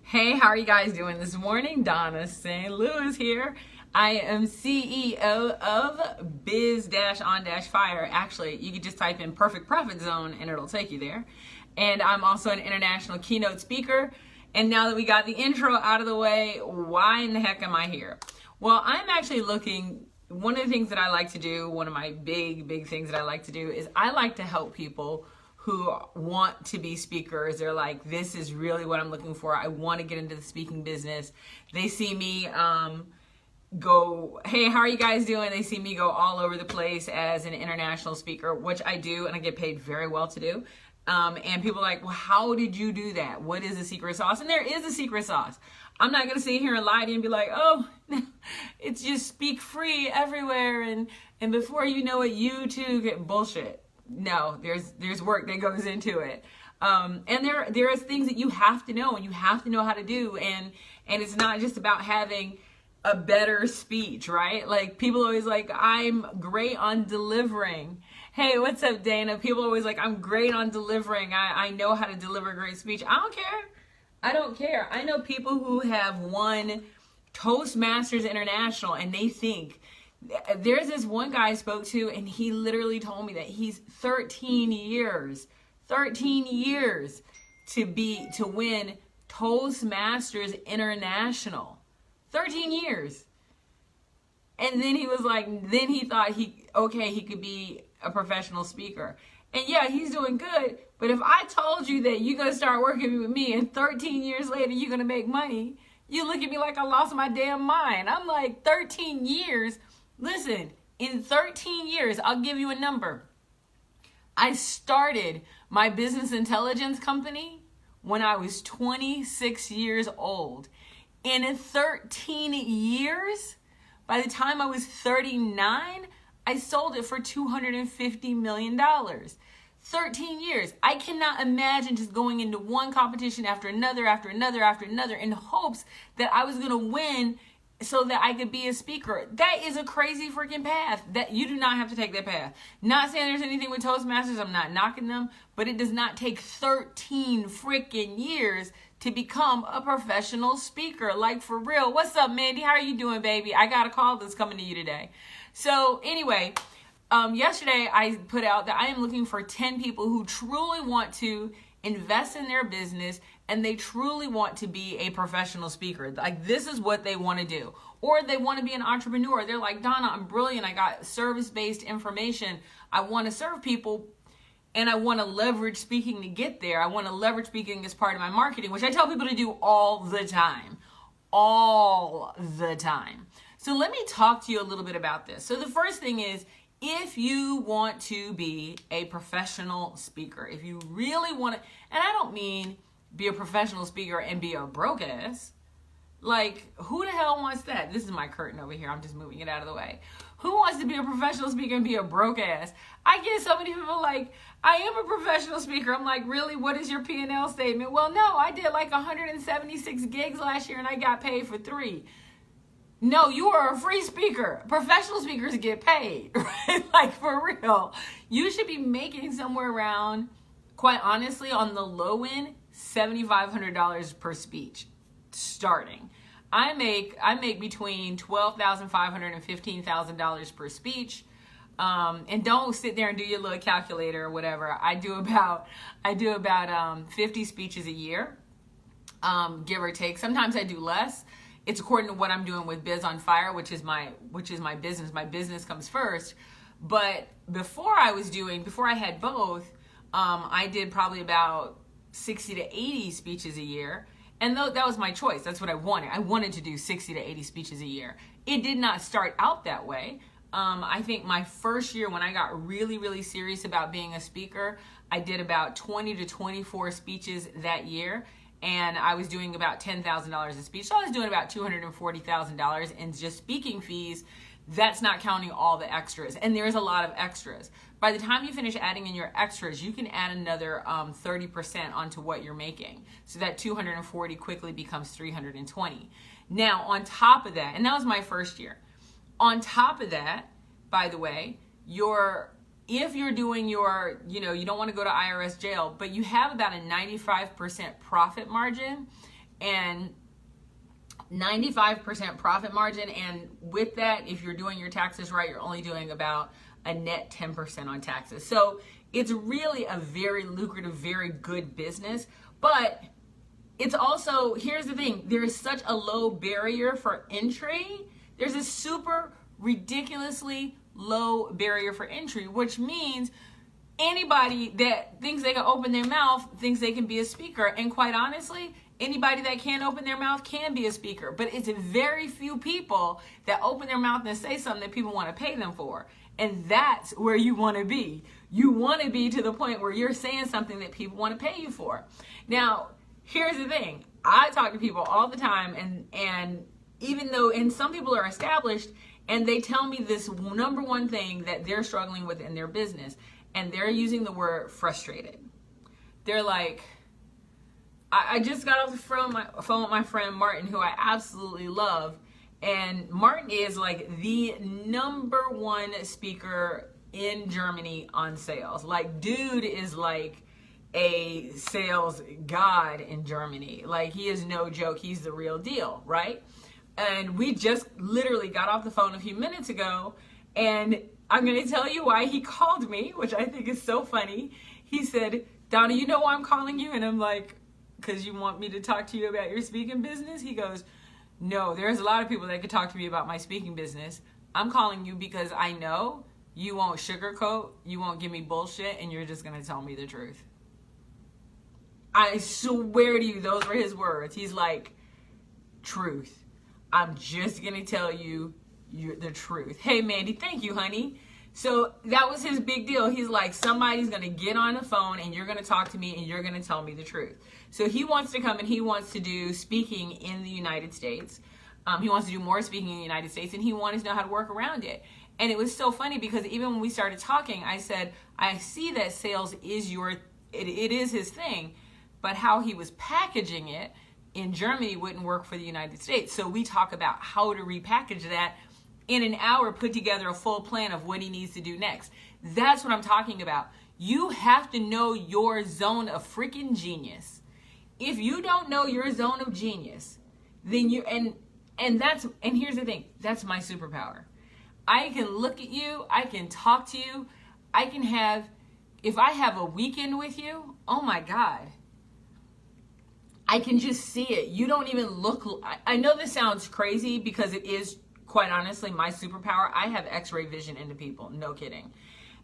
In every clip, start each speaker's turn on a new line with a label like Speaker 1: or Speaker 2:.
Speaker 1: Hey, how are you guys doing this morning? Dawnna St. Louis here. I am CEO of Biz-on-Fire. Actually, you could just type in Perfect Profit Zone and it'll take you there. And I'm also an international keynote speaker. And now that we got the intro out of the way, why in the heck am I here? Well, I'm actually looking, one of the things that I like to do, one of my big things that I like to do is I like to help people who want to be speakers. They're like, this is really what I'm looking for. I want to get into the speaking business. They see me go, hey, how are you guys doing? They see me go all over the place as an international speaker, which I do, and I get paid very well to do. And people are like, well, how did you do that? What is the secret sauce? And there is a secret sauce. I'm not going to sit here and lie to you and be like, oh, it's just speak free everywhere. And before you know it, you too get bullshit. No, there's work that goes into it. And there is things that you have to know and you have to know how to do. And it's not just about having a better speech, right? Like people always like, I'm great on delivering. Hey, what's up, Dana? People are always like, I'm great on delivering. I know how to deliver a great speech. I don't care. I don't care. I know people who have won Toastmasters International and they think, there's this one guy I spoke to and he literally told me that he's 13 years to win Toastmasters International. 13 years. And then he was like, then he thought he could be a professional speaker. And yeah, he's doing good. But if I told you that you're going to start working with me and 13 years later you're going to make money, you look at me like I lost my damn mind. I'm like, 13 years? Listen, in 13 years, I'll give you a number. I started my business intelligence company when I was 26 years old. And in 13 years, by the time I was 39, I sold it for $250 million. 13 years. I cannot imagine just going into one competition after another in hopes that I was going to win so that I could be a speaker. That is a crazy freaking path. That you do not have to take that path. Not saying there's anything with Toastmasters, I'm not knocking them, but it does not take 13 freaking years to become a professional speaker. Like for real. What's up, Mandy? How are you doing, baby? I got a call that's coming to you today. So anyway, yesterday I put out that I am looking for 10 people who truly want to invest in their business and they truly want to be a professional speaker. Like this is what they want to do. Or they want to be an entrepreneur. They're like, Dawnna, I'm brilliant. I got service-based information. I want to serve people and I want to leverage speaking to get there. I want to leverage speaking as part of my marketing, which I tell people to do all the time. All the time. So let me talk to you a little bit about this. So the first thing is, if you want to be a professional speaker, if you really want to, and I don't mean be a professional speaker and be a broke ass. Like, who the hell wants that? This is my curtain over here. I'm just moving it out of the way. Who wants to be a professional speaker and be a broke ass? I get so many people like, I am a professional speaker. I'm like, really? What is your P&L statement? Well, no, I did like 176 gigs last year and I got paid for 3. No, you are a free speaker. Professional speakers get paid, right? Like for real. You should be making somewhere around, quite honestly, on the low end, $7,500 per speech starting. I make between $12,500 and $15,000 per speech. And don't sit there and do your little calculator or whatever. I do about 50 speeches a year, give or take. Sometimes I do less. It's according to what I'm doing with Biz on Fire, which is my business. My business comes first. But before I had both, I did probably about 60 to 80 speeches a year. And that was my choice. That's what I wanted. I wanted to do 60 to 80 speeches a year. It did not start out that way. I think my first year when I got really serious about being a speaker, I did about 20 to 24 speeches that year. And I was doing about $10,000 a speech. So I was doing about $240,000 in just speaking fees. That's not counting all the extras. And there's a lot of extras. By the time you finish adding in your extras, you can add another 30% onto what you're making. So that 240 quickly becomes 320. Now, on top of that, and that was my first year. On top of that, by the way, if you're doing your, you don't want to go to IRS jail, but you have about a 95% profit margin, and 95% profit margin. And with that, if you're doing your taxes right, you're only doing about a net 10% on taxes. So it's really a very lucrative, very good business. But it's also, here's the thing, there is such a low barrier for entry. There's a super ridiculously low barrier for entry, which means anybody that thinks they can open their mouth thinks they can be a speaker. And quite honestly, anybody that can't open their mouth can be a speaker. But it's very few people that open their mouth and say something that people want to pay them for. And that's where you want to be. You want to be to the point where you're saying something that people want to pay you for. Now, here's the thing. I talk to people all the time, and even though, and some people are established, and they tell me this number one thing that they're struggling with in their business, and they're using the word frustrated. They're like, I just got off the phone with my friend Martin, who I absolutely love. And Martin is like the number one speaker in Germany on sales. Like, dude is like a sales god in Germany. Like, he is no joke. He's the real deal, right? And we just literally got off the phone a few minutes ago, and I'm going to tell you why he called me, which I think is so funny. He said, Dawnna, you know why I'm calling you? And I'm like, because you want me to talk to you about your speaking business? He goes, no, there's a lot of people that could talk to me about my speaking business. I'm calling you because I know you won't sugarcoat, you won't give me bullshit, and you're just going to tell me the truth. I swear to you, those were his words. He's like, truth. I'm just going to tell you the truth. Hey, Mandy, thank you, honey. So that was his big deal. He's like, somebody's going to get on the phone and you're going to talk to me and you're going to tell me the truth. So he wants to come and he wants to do speaking in the United States. He wants to do more speaking in the United States, and he wanted to know how to work around it. And it was so funny because even when we started talking, I said, I see that sales is it is his thing, but how he was packaging it in Germany wouldn't work for the United States. So we talk about how to repackage that. In an hour, put together a full plan of what he needs to do next. That's what I'm talking about. You have to know your zone of freaking genius. If you don't know your zone of genius, then and here's the thing, that's my superpower. I can look at you, I can talk to you, if I have a weekend with you, oh my God, I can just see it. You don't even look, I know this sounds crazy because it is, quite honestly, my superpower. I have x-ray vision into people, no kidding.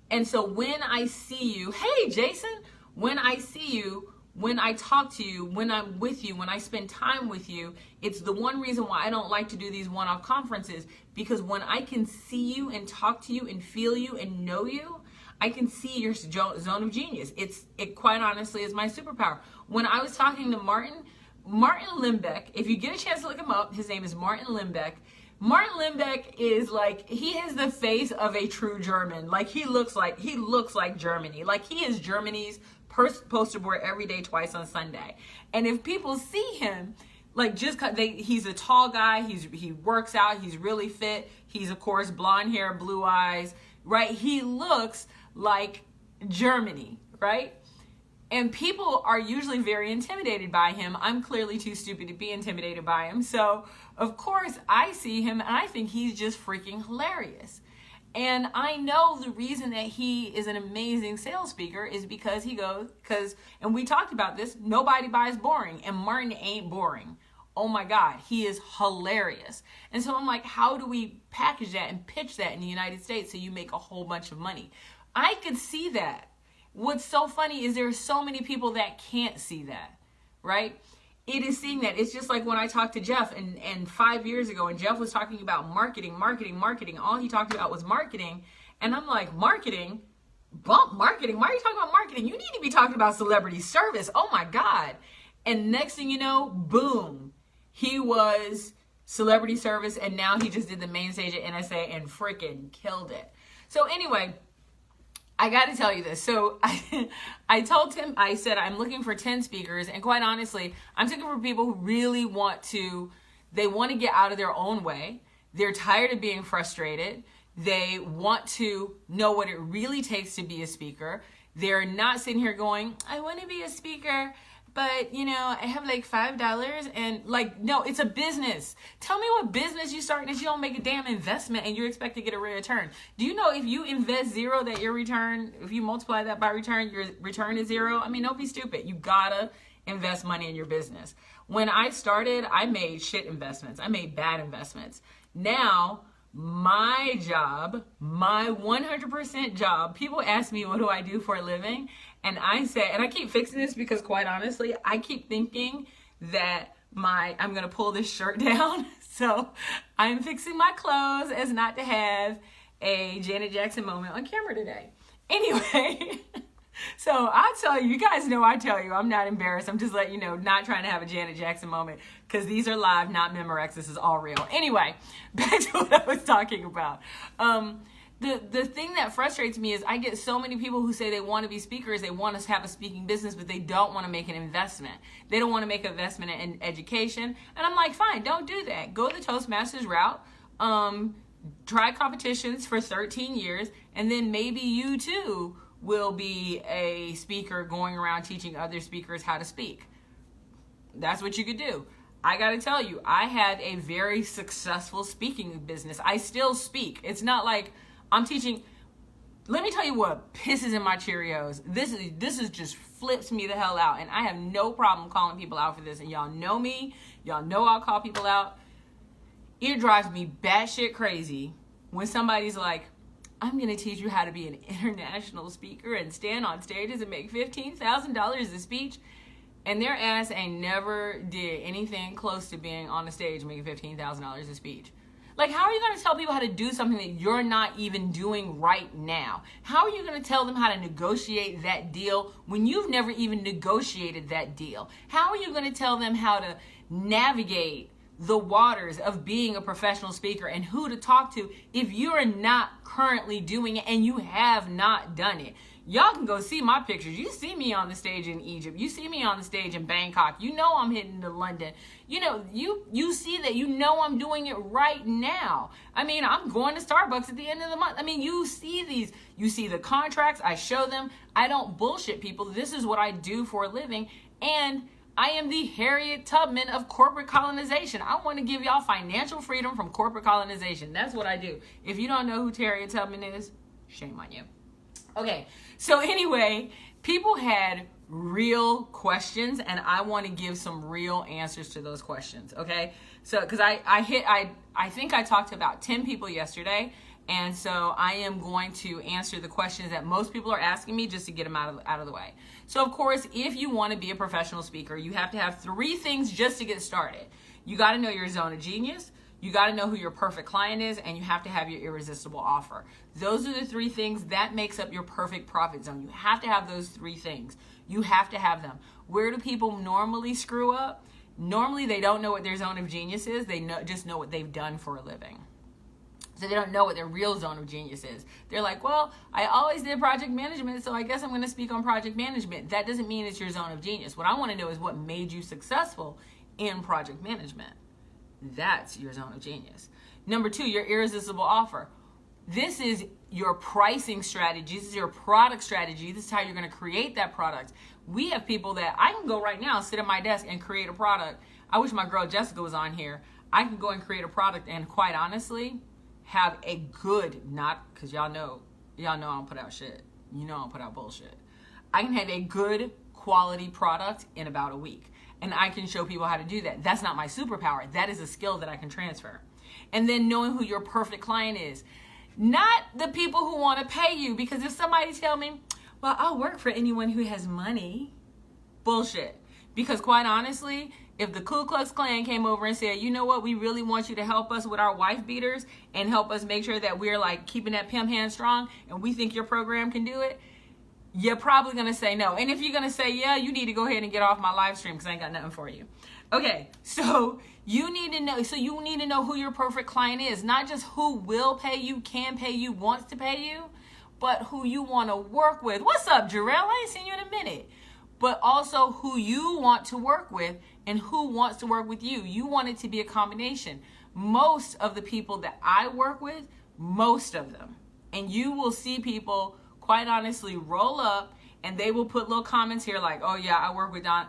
Speaker 1: And so when I see you, hey Jason, when I see you, when I talk to you, when I'm with you, when I spend time with you, it's the one reason why I don't like to do these one-off conferences, because when I can see you and talk to you and feel you and know you, I can see your zone of genius. It quite honestly is my superpower. When I was talking to Martin Limbeck, if you get a chance to look him up, his name is Martin Limbeck. Martin Limbeck is like, he is the face of a true German. Like, he looks like Germany. Like, he is Germany's poster board every day, twice on Sunday. And if people see him, like, he's a tall guy, he works out, he's really fit, he's of course blonde hair, blue eyes, right? He looks like Germany, right? And people are usually very intimidated by him. I'm clearly too stupid to be intimidated by him. So, of course, I see him and I think he's just freaking hilarious. And I know the reason that he is an amazing sales speaker is because and we talked about this, nobody buys boring, and Martin ain't boring. Oh my God, he is hilarious. And so I'm like, how do we package that and pitch that in the United States so you make a whole bunch of money? I could see that. What's so funny is there are so many people that can't see that, right? It is seeing that. It's just like when I talked to Jeff and 5 years ago, and Jeff was talking about marketing. All he talked about was marketing. And I'm like, marketing? Bump marketing? Why are you talking about marketing? You need to be talking about celebrity service. Oh my God. And next thing you know, boom, he was celebrity service, and now he just did the main stage at NSA and freaking killed it. So anyway, I got to tell you this. So I told him, I said, I'm looking for 10 speakers. And quite honestly, I'm looking for people who really want to get out of their own way. They're tired of being frustrated. They want to know what it really takes to be a speaker. They're not sitting here going, I want to be a speaker, but you know, I have like $5 and like, no, it's a business. Tell me what business you start that you don't make a damn investment and you expect to get a return. Do you know if you invest zero that your return, if you multiply that by return, your return is zero? I mean, don't be stupid. You gotta invest money in your business. When I started, I made shit investments. I made bad investments. Now, my job, my 100% job, people ask me, what do I do for a living? And I say, and I keep fixing this because quite honestly, I keep thinking that I'm going to pull this shirt down. So I'm fixing my clothes as not to have a Janet Jackson moment on camera today. Anyway, so I'll tell you guys know I tell you, I'm not embarrassed. I'm just letting you know, not trying to have a Janet Jackson moment because these are live, not Memorex. This is all real. Anyway, back to what I was talking about. The thing that frustrates me is I get so many people who say they want to be speakers, they want to have a speaking business, but they don't want to make an investment. They don't want to make an investment in education. And I'm like, fine, don't do that. Go the Toastmasters route. Try competitions for 13 years, and then maybe you too will be a speaker going around teaching other speakers how to speak. That's what you could do. I got to tell you, I had a very successful speaking business. I still speak. It's not like I'm teaching. Let me tell you what pisses in my Cheerios. This is just flips me the hell out. And I have no problem calling people out for this. And y'all know me. Y'all know I'll call people out. It drives me batshit crazy when somebody's like, I'm going to teach you how to be an international speaker and stand on stages and make $15,000 a speech. And their ass ain't never did anything close to being on the stage making $15,000 a speech. Like, how are you going to tell people how to do something that you're not even doing right now? How are you going to tell them how to negotiate that deal when you've never even negotiated that deal? How are you going to tell them how to navigate the waters of being a professional speaker and who to talk to if you're not currently doing it and you have not done it? Y'all can go see my pictures. You see me on the stage in Egypt. You see me on the stage in Bangkok. You know I'm heading to London. You know, you see that. You know I'm doing it right now. I mean, I'm going to Starbucks at the end of the month. I mean, you see these. You see the contracts. I show them. I don't bullshit people. This is what I do for a living. And I am the Harriet Tubman of corporate colonization. I want to give y'all financial freedom from corporate colonization. That's what I do. If you don't know who Harriet Tubman is, shame on you. Okay, so anyway, people had real questions, and I want to give some real answers to those questions, okay? So, because I think I talked to about 10 people yesterday, and so I am going to answer the questions that most people are asking me just to get them out of the way. So, of course, if you want to be a professional speaker, you have to have 3 things just to get started. You got to know your zone of genius. You got to know who your perfect client is, and you have to have your irresistible offer. Those are the 3 things that makes up your perfect profit zone. You have to have those 3 things. You have to have them. Where do people normally screw up? Normally, they don't know what their zone of genius is. They just know what they've done for a living. So they don't know what their real zone of genius is. They're like, well, I always did project management, so I guess I'm going to speak on project management. That doesn't mean it's your zone of genius. What I want to know is what made you successful in project management. That's your zone of genius. Number 2, your irresistible offer. This is your pricing strategy. This is your product strategy. This is how you're going to create that product. We have people that I can go right now, sit at my desk and create a product. I wish my girl Jessica was on here. I can go and create a product and quite honestly have a good, not because y'all know I don't put out shit. You know I don't put out bullshit. I can have a good quality product in about a week. And I can show people how to do that. That's not my superpower. That is a skill that I can transfer. And then knowing who your perfect client is. Not the people who want to pay you. Because if somebody tell me, well, I'll work for anyone who has money. Bullshit. Because quite honestly, if the Ku Klux Klan came over and said, you know what, we really want you to help us with our wife beaters and help us make sure that we're like keeping that pimp hand strong and we think your program can do it, you're probably going to say no. And if you're going to say, yeah, you need to go ahead and get off my live stream because I ain't got nothing for you. Okay, so you need to know who your perfect client is. Not just who will pay you, can pay you, wants to pay you, but who you want to work with. What's up, Jarrell? I ain't seen you in a minute. But also who you want to work with and who wants to work with you. You want it to be a combination. Most of the people that I work with, most of them, and you will see people quite honestly roll up and they will put little comments here like, oh yeah, I work with Dawnna.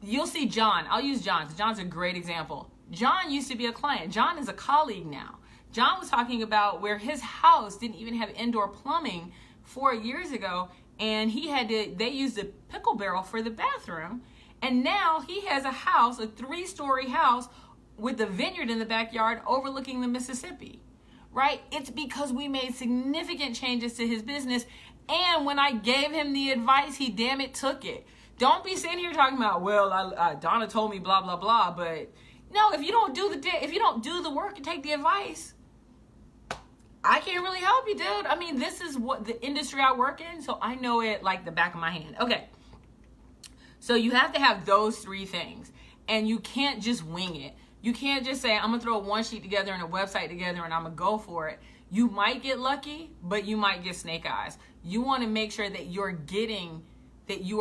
Speaker 1: you'll see John. I'll use John because John's a great example. John used to be a client. John is a colleague now. John was talking about where his house didn't even have indoor plumbing 4 years ago, and they used a pickle barrel for the bathroom, and now he has a house, a 3-story house with a vineyard in the backyard overlooking the Mississippi, right? It's because we made significant changes to his business, and when I gave him the advice, he damn it took it. Don't be sitting here talking about, well, Dawnna told me blah, blah, blah, but no, if you don't do the work and take the advice, I can't really help you, dude. I mean, this is what the industry I work in, so I know it like the back of my hand. Okay. So you have to have those 3 things, and you can't just wing it. You can't just say, I'm going to throw one sheet together and a website together and I'm going to go for it. You might get lucky, but you might get snake eyes. You want to make sure that you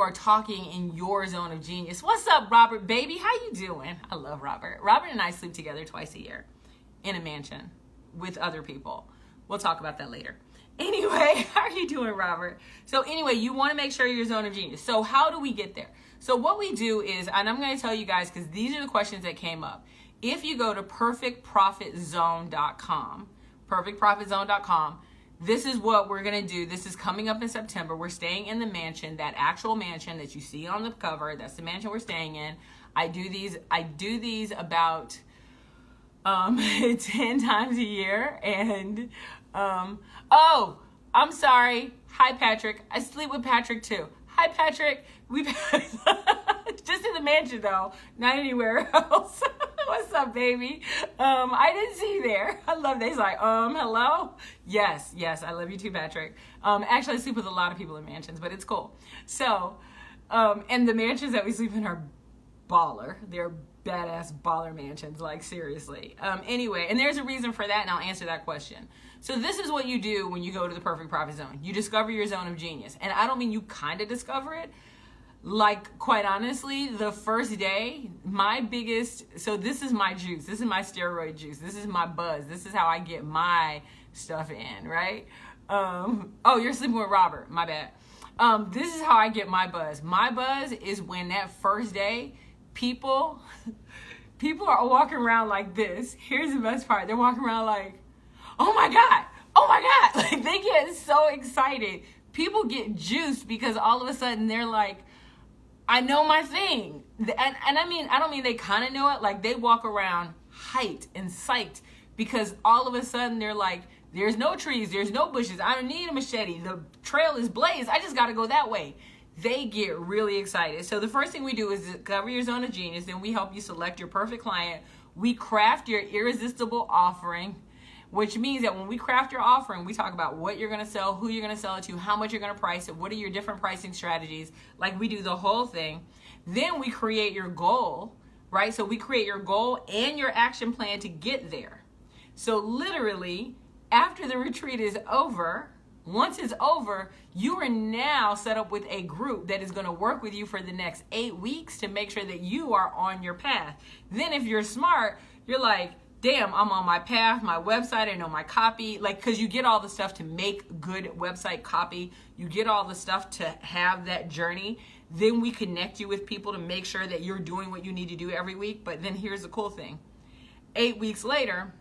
Speaker 1: are talking in your zone of genius. What's up, Robert, baby? How you doing? I love Robert. Robert and I sleep together twice a year in a mansion with other people. We'll talk about that later. Anyway, how are you doing, Robert? So anyway, you want to make sure you're zone of genius. So how do we get there? So what we do is, and I'm going to tell you guys because these are the questions that came up. If you go to perfectprofitzone.com, perfectprofitzone.com, this is what we're going to do. This is coming up in September. We're staying in the mansion, that actual mansion that you see on the cover. That's the mansion we're staying in. I do these about 10 times a year. And oh, I'm sorry. Hi, Patrick. I sleep with Patrick too. Hi, Patrick. We just in the mansion though, not anywhere else. What's up, baby? I didn't see you there. I love that. He's like, hello? Yes, I love you too, Patrick. Actually, I sleep with a lot of people in mansions, but it's cool. So, and the mansions that we sleep in are baller. They're badass baller mansions, like seriously. Anyway, and there's a reason for that, and I'll answer that question. So this is what you do when you go to the Perfect Profit Zone. You discover your zone of genius. And I don't mean you kind of discover it. Like, quite honestly, the first day, so this is my juice. This is my steroid juice. This is my buzz. This is how I get my stuff in, right? Oh, you're sleeping with Robert. My bad. This is how I get my buzz. My buzz is when that first day, people are walking around like this. Here's the best part. They're walking around like, oh my God. Like, they get so excited. People get juiced because all of a sudden they're like, I know my thing. And I don't mean they kind of know it. Like, they walk around hyped and psyched because all of a sudden they're like, there's no trees, there's no bushes. I don't need a machete. The trail is blazed. I just got to go that way. They get really excited. So the first thing we do is discover your zone of genius. Then we help you select your perfect client. We craft your irresistible offering, which means that when we craft your offering, we talk about what you're going to sell, who you're going to sell it to, how much you're going to price it, what are your different pricing strategies. Like, we do the whole thing. Then we create your goal, right? So we create your goal and your action plan to get there. So literally, after the retreat is over, once it's over, you are now set up with a group that is going to work with you for the next 8 weeks to make sure that you are on your path. Then if you're smart, you're like, damn, I'm on my path, my website, I know my copy. Like, because you get all the stuff to make good website copy. You get all the stuff to have that journey. Then we connect you with people to make sure that you're doing what you need to do every week. But then here's the cool thing. 8 weeks later,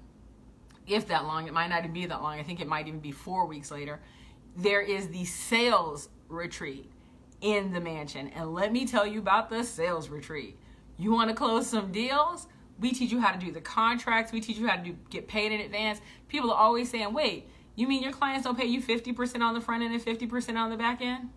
Speaker 1: if that long, it might not even be that long. I think it might even be 4 weeks later. There is the sales retreat in the mansion. And let me tell you about the sales retreat. You want to close some deals? We teach you how to do the contracts. We teach you how to get paid in advance. People are always saying, wait, you mean your clients don't pay you 50% on the front end and 50% on the back end?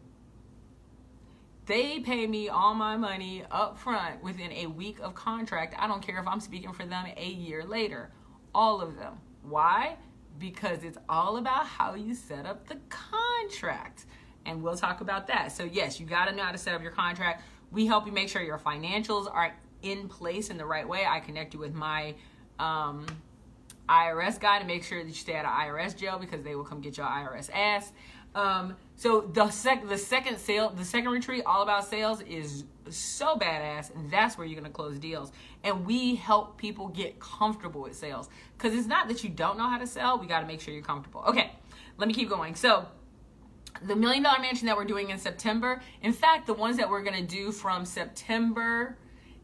Speaker 1: They pay me all my money up front within a week of contract. I don't care if I'm speaking for them a year later. All of them. Why? Because it's all about how you set up the contract. And we'll talk about that. So yes, you got to know how to set up your contract. We help you make sure your financials are in place in the right way. I connect you with my IRS guy to make sure that you stay out of IRS jail because they will come get your IRS ass. So the second retreat, all about sales, is so badass, and that's where you're going to close deals. And we help people get comfortable with sales because it's not that you don't know how to sell. We got to make sure you're comfortable. Okay, let me keep going. So the $1 Million Mansion that we're doing in September, in fact, the ones that we're going to do from September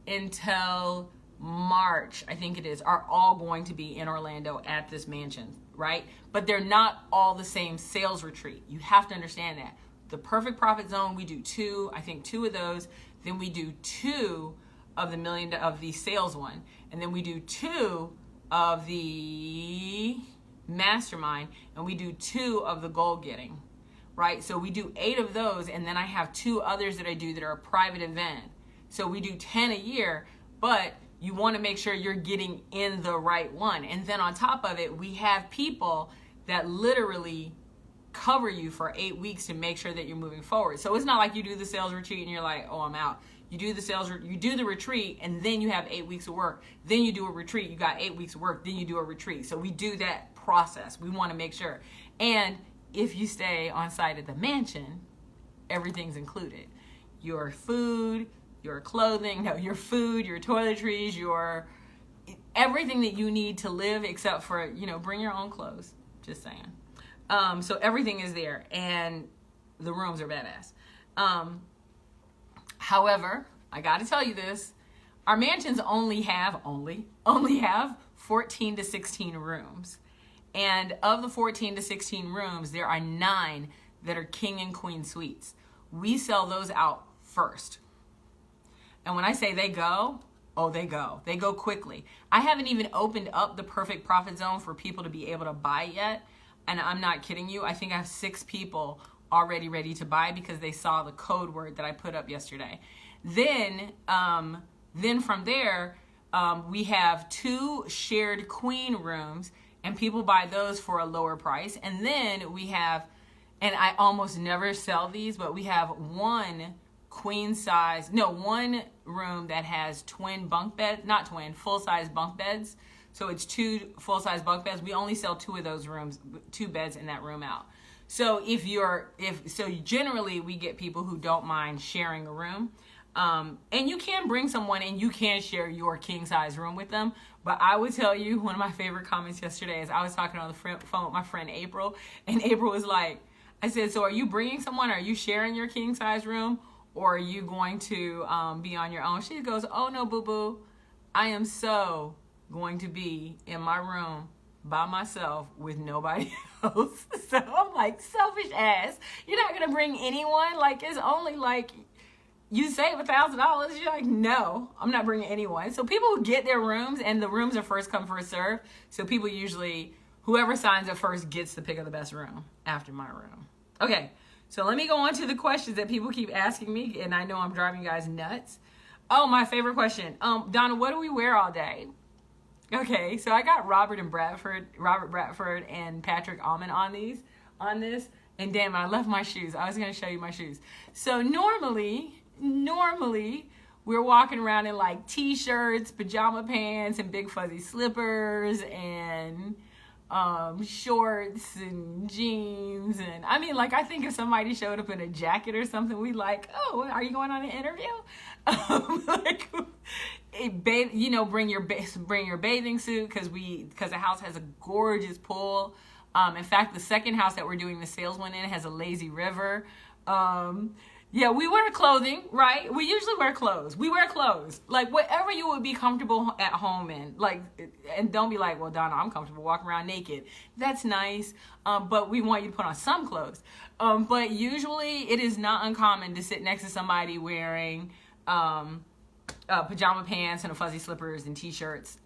Speaker 1: until March, I think it is, are all going to be in Orlando at this mansion, right? But they're not all the same sales retreat. You have to understand that. The Perfect Profit Zone, we do two of those. Then we do two of the sales one. And then we do two of the mastermind, and we do two of the goal getting, right? So we do 8 of those, and then I have 2 others that I do that are a private event. So we do 10 a year, but you want to make sure you're getting in the right one. And then on top of it, we have people that literally cover you for 8 weeks to make sure that you're moving forward. So it's not like you do the sales retreat and you're like, oh, I'm out. You do the retreat, and then you have 8 weeks of work. Then you do a retreat. You got 8 weeks of work. Then you do a retreat. So we do that process. We want to make sure. And if you stay on site at the mansion, everything's included. Your food, your clothing, your food, your toiletries, your everything that you need to live, except for, bring your own clothes. Just saying. So everything is there, and the rooms are badass. However, I got to tell you this: our mansions only have 14 to 16 rooms, and of the 14 to 16 rooms, there are 9 that are king and queen suites. We sell those out first, and when I say they go, they go quickly. I haven't even opened up the Perfect Profit Zone for people to be able to buy yet, and I'm not kidding you. I think I have 6 people already ready to buy because they saw the code word that I put up yesterday. Then from there, we have 2 shared queen rooms, and people buy those for a lower price. And then we have, and I almost never sell these, but we have one room that has full-size bunk beds. So it's 2 full-size bunk beds. We only sell 2 of those rooms, 2 beds in that room out. So generally we get people who don't mind sharing a room. And you can bring someone and you can share your king size room with them. But I would tell you, one of my favorite comments yesterday is I was talking on the phone with my friend April, and April was like, I said, so are you bringing someone? Are you sharing your king size room, or are you going to be on your own? She goes, oh no, boo boo, I am so going to be in my room by myself with nobody else. So I'm like, selfish ass. You're not gonna bring anyone? Like, it's only like you save $1,000. You're like, no, I'm not bringing anyone. So people get their rooms, and the rooms are first come, first serve. So people usually, whoever signs up first gets the pick of the best room after my room. Okay, so let me go on to the questions that people keep asking me, and I know I'm driving you guys nuts. Oh, my favorite question. Dawnna, what do we wear all day? Okay, so I got Robert Bradford and Patrick Almond on this, and damn, I left my shoes. I was gonna show you my shoes. So normally we're walking around in like t-shirts, pajama pants, and big fuzzy slippers, and shorts and jeans, and I mean, like, I think if somebody showed up in a jacket or something, we'd like, oh, are you going on an interview? Bring your bathing suit, because the house has a gorgeous pool. In fact, the second house that we're doing the sales one in has a lazy river. Yeah, we wear clothing, right? We usually wear clothes. We wear clothes, like whatever you would be comfortable at home in. Like, and don't be like, well, Dawnna, I'm comfortable walking around naked. That's nice, but we want you to put on some clothes. But usually it is not uncommon to sit next to somebody wearing pajama pants and fuzzy slippers and t-shirts.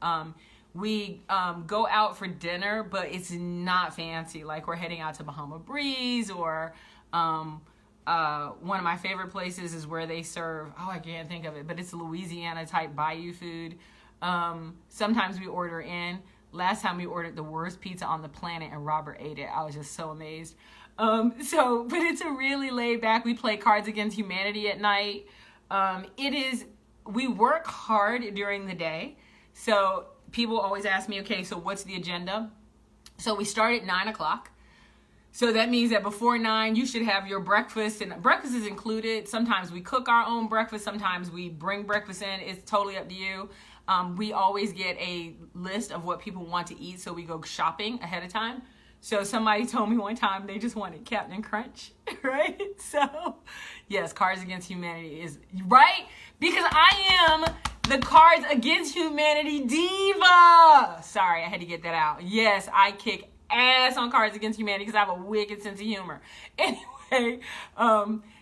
Speaker 1: We go out for dinner, but it's not fancy. Like, we're heading out to Bahama Breeze, or one of my favorite places is where they serve, I can't think of it, but it's Louisiana type bayou food. Sometimes we order in. Last time we ordered the worst pizza on the planet, and Robert ate it. I was just so amazed. But it's a really laid back. We play Cards Against Humanity at night. We work hard during the day. So people always ask me, okay, so what's the agenda? So we start at 9 o'clock. So that means that before 9, you should have your breakfast, and breakfast is included. Sometimes we cook our own breakfast. Sometimes we bring breakfast in. It's totally up to you. We always get a list of what people want to eat, so we go shopping ahead of time. So somebody told me one time they just wanted Captain Crunch, right? So yes, Cards Against Humanity is, right? Because I am the Cards Against Humanity diva. Sorry, I had to get that out. Yes, I kick ass on Cards Against Humanity because I have a wicked sense of humor. Anyway,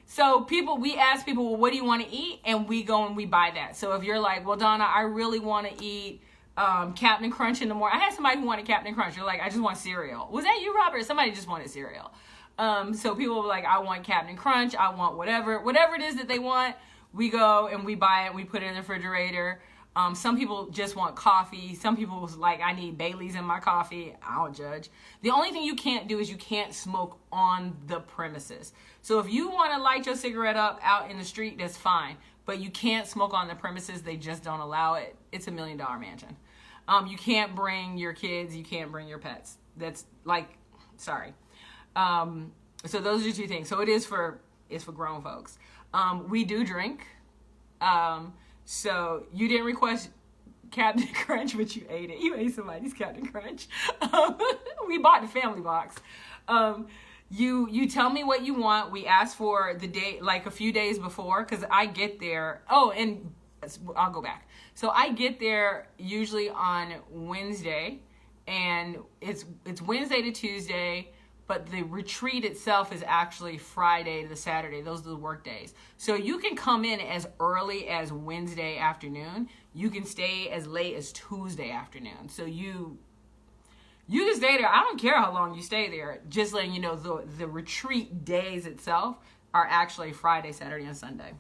Speaker 1: so we ask people, well, what do you want to eat? And we go and we buy that. So if you're like, well, Dawnna, I really want to eat Captain Crunch in the morning. I had somebody who wanted Captain Crunch. They're like, I just want cereal. Was that you, Robert? Somebody just wanted cereal. So people were like, I want Captain Crunch. I want whatever it is that they want. We go and we buy it. We put it in the refrigerator. Some people just want coffee. Some people was like, I need Bailey's in my coffee. I don't judge. The only thing you can't do is you can't smoke on the premises. So if you want to light your cigarette up out in the street, that's fine. But you can't smoke on the premises. They just don't allow it. It's $1 million mansion. You can't bring your kids. You can't bring your pets. That's like, sorry. So those are two things. So it's for grown folks. We do drink. So you didn't request Captain Crunch, but you ate it. You ate somebody's Captain Crunch. We bought the family box. You tell me what you want. We ask for the day, like a few days before, because I get there. Oh, and I'll go back. So I get there usually on Wednesday, and it's Wednesday to Tuesday. But the retreat itself is actually Friday to Saturday. Those are the work days. So you can come in as early as Wednesday afternoon. You can stay as late as Tuesday afternoon. So you can stay there. I don't care how long you stay there. Just letting you know, the retreat days itself are actually Friday, Saturday, and Sunday.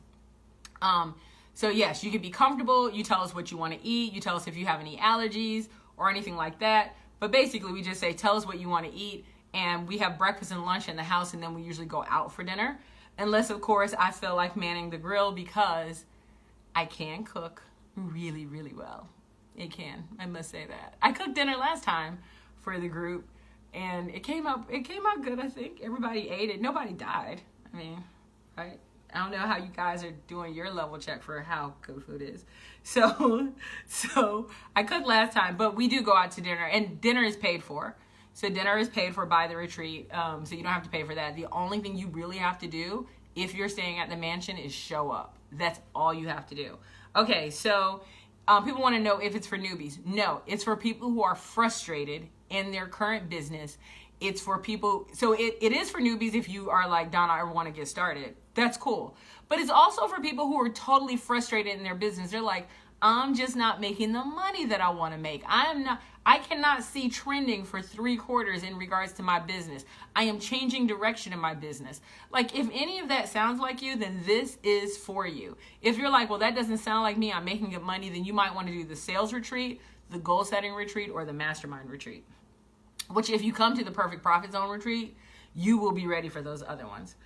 Speaker 1: So yes, you can be comfortable. You tell us what you want to eat. You tell us if you have any allergies or anything like that. But basically, we just say, tell us what you want to eat. And we have breakfast and lunch in the house, and then we usually go out for dinner. Unless, of course, I feel like manning the grill, because I can cook really, really well. I must say that. I cooked dinner last time for the group, and it came out good, I think. Everybody ate it. Nobody died. I mean, right? I don't know how you guys are doing your level check for how good food is. So I cooked last time, but we do go out to dinner, and dinner is paid for. So dinner is paid for by the retreat, so you don't have to pay for that. The only thing you really have to do if you're staying at the mansion is show up. That's all you have to do. Okay, so people want to know if it's for newbies. No, it's for people who are frustrated in their current business. It's for people, so it is for newbies if you are like, Dawnna, I want to get started. That's cool. But it's also for people who are totally frustrated in their business. They're like, I'm just not making the money that I want to make. I cannot see trending for 3 quarters in regards to my business. I am changing direction in my business. Like, if any of that sounds like you, then this is for you. If you're like, well, that doesn't sound like me, I'm making good money, then you might want to do the sales retreat, the goal setting retreat, or the mastermind retreat. Which, if you come to the Perfect Profit Zone retreat, you will be ready for those other ones.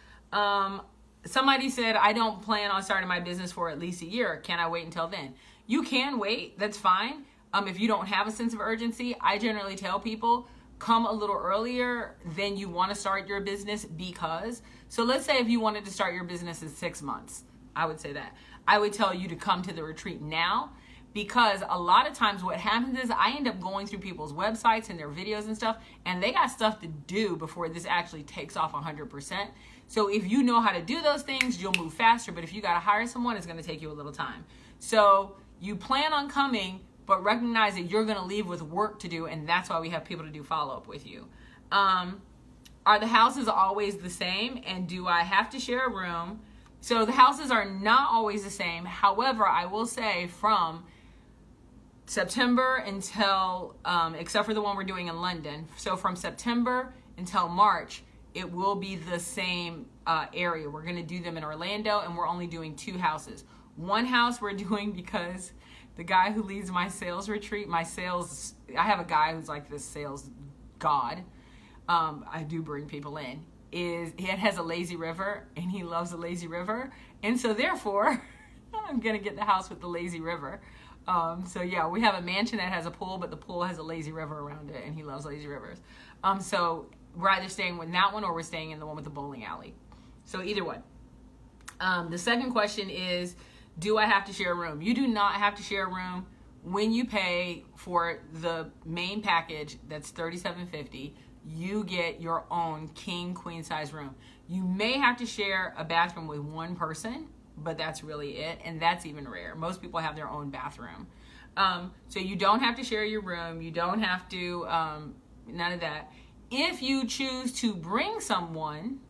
Speaker 1: Somebody said, I don't plan on starting my business for at least a year. Can I wait until then? You can wait. That's fine. If you don't have a sense of urgency, I generally tell people, come a little earlier than you want to start your business, because, so let's say if you wanted to start your business in 6 months, I would say that. I would tell you to come to the retreat now, because a lot of times what happens is I end up going through people's websites and their videos and stuff, and they got stuff to do before this actually takes off 100%. So if you know how to do those things, you'll move faster. But if you got to hire someone, it's going to take you a little time. So you plan on coming, but recognize that you're going to leave with work to do, and that's why we have people to do follow-up with you. Are the houses always the same, and do I have to share a room? So the houses are not always the same. However, I will say from September until, except for the one we're doing in London, so from September until March, it will be the same area. We're going to do them in Orlando, and we're only doing 2 houses. One house we're doing because the guy who leads my sales retreat, I have a guy who's like this sales god. I do bring people in. It has a lazy river, and he loves a lazy river. And so therefore, I'm going to get the house with the lazy river. So yeah, we have a mansion that has a pool, but the pool has a lazy river around it, and he loves lazy rivers. So we're either staying with that one or we're staying in the one with the bowling alley. So either one. The second question is, do I have to share a room? You do not have to share a room. When you pay for the main package, that's $37.50, you get your own king, queen size room. You may have to share a bathroom with one person, but that's really it. And that's even rare. Most people have their own bathroom. So you don't have to share your room. You don't have to, none of that. If you choose to bring someone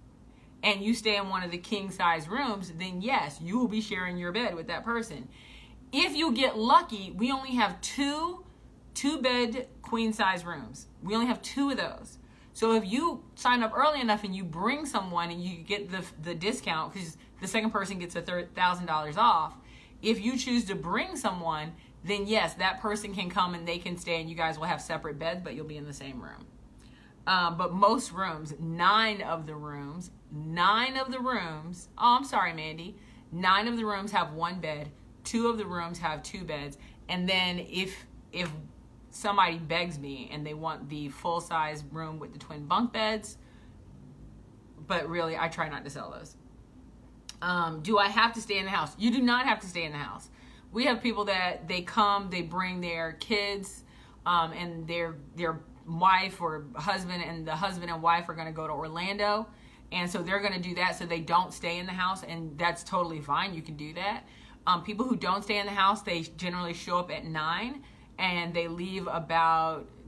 Speaker 1: and you stay in one of the king size rooms, then yes, you will be sharing your bed with that person. If you get lucky, we only have two bed queen size rooms. We only have 2 of those. So if you sign up early enough and you bring someone and you get the discount, because the second person gets $1,000 off, if you choose to bring someone, then yes, that person can come and they can stay and you guys will have separate beds, but you'll be in the same room. But most rooms, 9 of the rooms, oh, I'm sorry, Mandy, 9 of the rooms have 1 bed, 2 of the rooms have 2 beds, and then if somebody begs me and they want the full-size room with the twin bunk beds, but really, I try not to sell those. Do I have to stay in the house? You do not have to stay in the house. We have people that they come, they bring their kids, and their wife or husband, and the husband and wife are going to go to Orlando, and so they're going to do that so they don't stay in the house, and that's totally fine. You can do that. People who don't stay in the house, they generally show up at 9, and they leave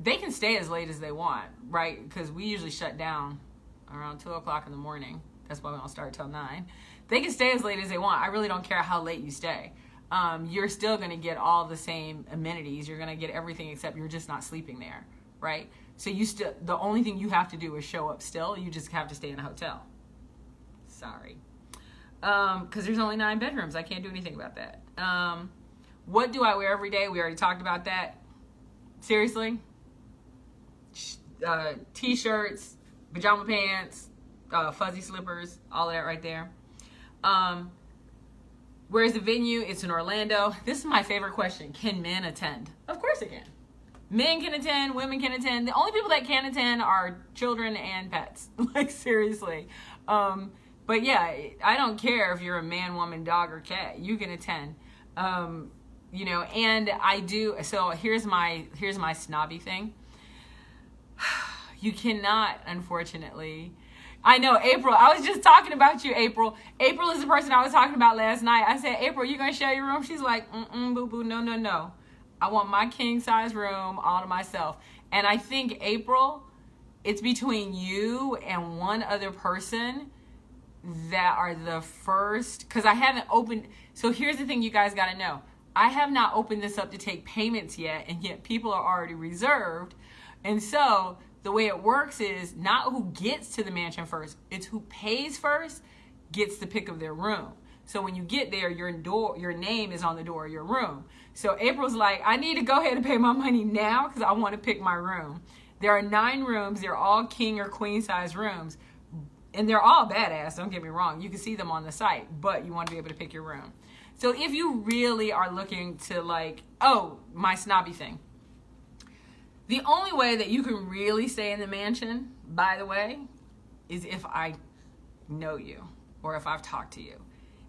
Speaker 1: they can stay as late as they want, right? Because we usually shut down around 2 o'clock in the morning. That's why we don't start till 9. They can stay as late as they want. I really don't care how late you stay. You're still going to get all the same amenities. You're going to get everything except you're just not sleeping there, right? So the only thing you have to do is show up still. You just have to stay in a hotel. Sorry. Because there's only 9 bedrooms. I can't do anything about that. What do I wear every day? We already talked about that. Seriously? T-shirts, pajama pants, fuzzy slippers, all that right there. Where's the venue? It's in Orlando. This is my favorite question. Can men attend? Of course they can. Men can attend, women can attend. The only people that can attend are children and pets. Like, seriously. But yeah, I don't care if you're a man, woman, dog, or cat. You can attend. And I do. So here's my snobby thing. You cannot, unfortunately. I know, April. I was just talking about you, April. April is the person I was talking about last night. I said, April, you gonna share your room? She's like, boo-boo, no. I want my king-size room all to myself. And I think, April, it's between you and one other person that are the first, because I haven't opened. So here's the thing you guys got to know. I have not opened this up to take payments yet, and yet people are already reserved. And so the way it works is not who gets to the mansion first, it's who pays first gets the pick of their room. So when you get there, your name is on the door of your room. So April's like, I need to go ahead and pay my money now because I want to pick my room. There are 9 rooms. They're all king or queen size rooms. And they're all badass, don't get me wrong. You can see them on the site, but you want to be able to pick your room. So if you really are looking to my snobby thing. The only way that you can really stay in the mansion, by the way, is if I know you or if I've talked to you.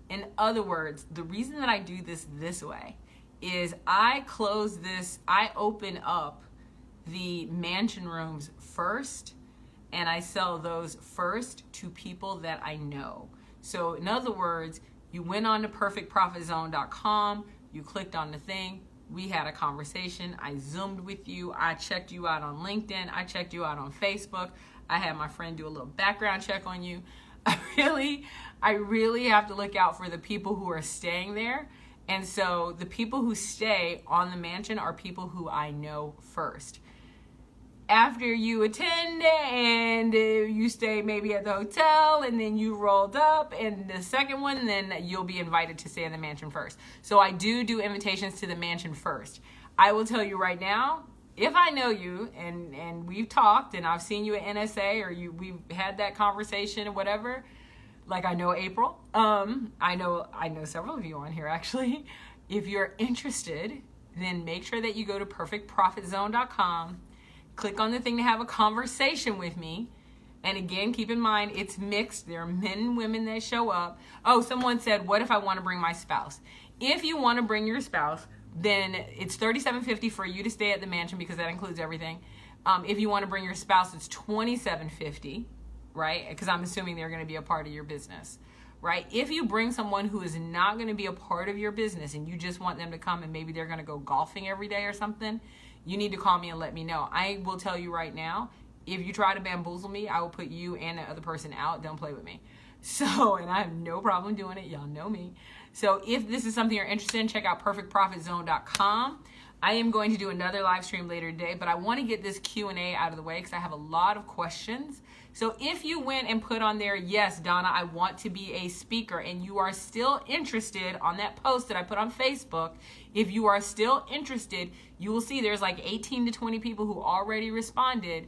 Speaker 1: In other words, the reason that I do this way is I open up the mansion rooms first, and I sell those first to people that I know. So in other words, you went on to perfectprofitzone.com, you clicked on the thing, we had a conversation, I Zoomed with you, I checked you out on LinkedIn, I checked you out on Facebook, I had my friend do a little background check on you. I really have to look out for the people who are staying there. And so the people who stay on the mansion are people who I know first. After you attend and you stay maybe at the hotel and then you rolled up and the second one, then you'll be invited to stay in the mansion first. So I do invitations to the mansion first. I will tell you right now, if I know you and we've talked and I've seen you at NSA or we've had that conversation or whatever, like I know April, I know several of you on here actually. If you're interested, then make sure that you go to perfectprofitzone.com. Click on the thing to have a conversation with me. And again, keep in mind, it's mixed. There are men and women that show up. Oh, someone said, what if I want to bring my spouse? If you want to bring your spouse, then it's $37.50 for you to stay at the mansion because that includes everything. If you want to bring your spouse, it's $27.50, right? Because I'm assuming they're going to be a part of your business. right? If you bring someone who is not going to be a part of your business and you just want them to come and maybe they're going to go golfing every day or something, you need to call me and let me know. I will tell you right now, if you try to bamboozle me, I will put you and the other person out. Don't play with me. So, and I have no problem doing it. Y'all know me. So if this is something you're interested in, check out perfectprofitzone.com. I am going to do another live stream later today, but I want to get this Q&A out of the way because I have a lot of questions. So if you went and put on there, yes, Dawnna, I want to be a speaker, and you are still interested on that post that I put on Facebook, if you are still interested, you will see there's like 18 to 20 people who already responded.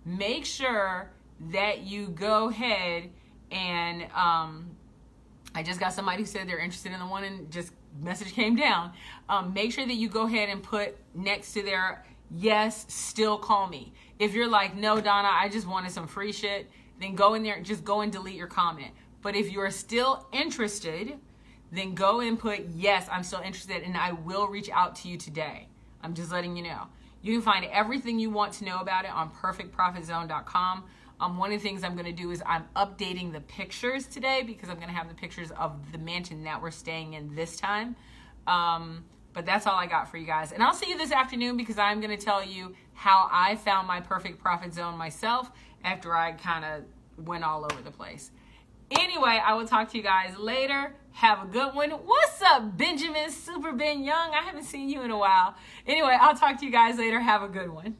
Speaker 1: Make sure that you go ahead and, I just got somebody who said they're interested in the one and just message came down. Make sure that you go ahead and put next to their yes, still call me. If you're like, no, Dawnna, I just wanted some free shit, then go in there, just go and delete your comment. But if you're still interested, then go and put, yes, I'm still interested, and I will reach out to you today. I'm just letting you know. You can find everything you want to know about it on perfectprofitzone.com. One of the things I'm going to do is I'm updating the pictures today because I'm going to have the pictures of the mansion that we're staying in this time. But that's all I got for you guys. And I'll see you this afternoon because I'm going to tell you how I found my perfect profit zone myself after I kind of went all over the place. Anyway, I will talk to you guys later. Have a good one. What's up, Benjamin Super Ben Young? I haven't seen you in a while. Anyway, I'll talk to you guys later. Have a good one.